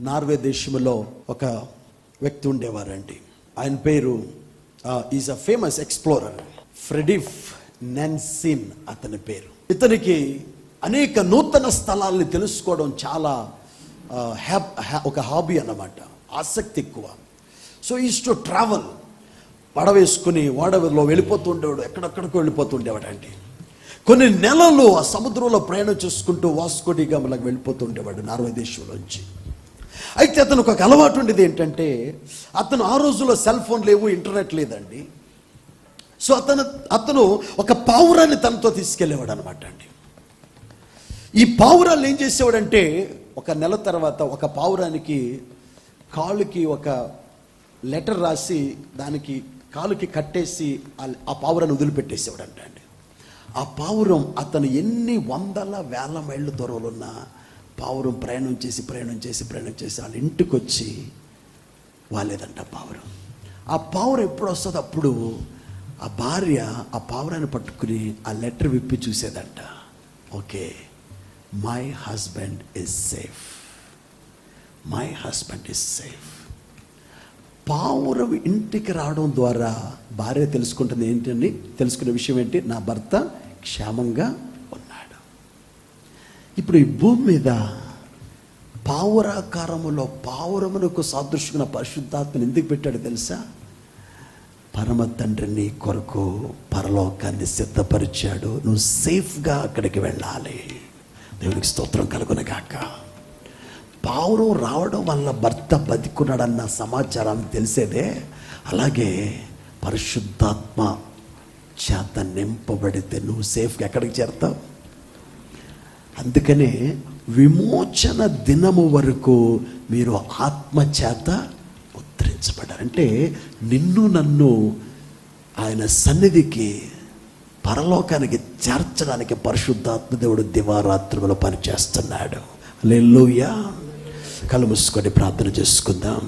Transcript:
Norway దేశంలో ఒక వ్యక్తి ఉండేవారండి. ఆయన పేరు ఈజ్ అ ఫేమస్ ఎక్స్ప్లోరర్, ఫ్రెడిఫ్ నాన్సిన్ అతని పేరు. ఇతనికి అనేక నూతన స్థలాల్ని తెలుసుకోవడం చాలా ఒక హాబీ అన్నమాట, ఆసక్తి ఎక్కువ. సో ఈజ్ టు ట్రావెల్, పడవేసుకుని ఓడలో వెళ్ళిపోతూ ఉండేవాడు, ఎక్కడెక్కడికో వెళ్ళిపోతూ ఉండేవాడు అండి. కొన్ని నెలలు ఆ సముద్రంలో ప్రయాణం చేసుకుంటూ వాస్కో డి గామాకి వెళ్ళిపోతూ ఉండేవాడు నార్వే దేశంలోంచి. అయితే అతనికి ఒక అలవాటు ఉండేది ఏంటంటే, అతను ఆ రోజుల్లో సెల్ ఫోన్ లేవు, ఇంటర్నెట్ లేదండి. సో అతను ఒక పావురాన్ని తనతో తీసుకెళ్ళేవాడు అనమాట అండి. ఈ పావురాలు ఏం చేసేవాడంటే, ఒక నెల తర్వాత ఒక పావురానికి కాలుకి ఒక లెటర్ రాసి దానికి కాలుకి కట్టేసి ఆ పావురాన్ని వదిలిపెట్టేసేవాడంట అండి. ఆ పావురం అతను ఎన్ని వందల వేల మైళ్ళ దూరంలో ఉన్న పావురం ప్రయాణం చేసి వాళ్ళ ఇంటికి వచ్చి వాలేదంట పావురం. ఆ పావురం ఎప్పుడు వస్తుందో అప్పుడు ఆ భార్య ఆ పావురాన్ని పట్టుకుని ఆ లెటర్ విప్పి చూసేదంట. Okay, my husband is safe, my husband is safe. పావురం ఇంటికి రావడం ద్వారా భార్య తెలుసుకుంటుంది ఏంటని, తెలుసుకునే విషయం ఏంటి, నా భర్త క్షేమంగా ఉన్నాడు. ఇప్పుడు ఈ భూమి మీద పావురాకారములో పావురమునకు సాదృశ్యమైన పరిశుద్ధాత్మను ఎందుకు పెట్టాడు తెలుసా? పరమ తండ్రి నీ కొరకు పరలోకాన్ని సిద్ధపరిచాడు, నువ్వు సేఫ్గా అక్కడికి వెళ్ళాలి. దేవునికి స్తోత్రం కలుగునగాక. పావురం రావడం వల్ల భర్త బతికున్నాడన్న సమాచారాన్ని తెలిసేదే. అలాగే పరిశుద్ధాత్మ చేత నింపబడితే నువ్వు సేఫ్గా ఎక్కడికి చేరుతావు. అందుకనే విమోచన దినము వరకు మీరు ఆత్మ చేత ఉద్ధరించబడ్డారు. అంటే నిన్ను నన్ను ఆయన సన్నిధికి పరలోకానికి చేర్చడానికి పరిశుద్ధాత్మ దేవుడు దివారాత్రులు పనిచేస్తున్నాడు. హల్లెలూయా. కళ్ళు మూసుకొని ప్రార్థన చేసుకుందాం.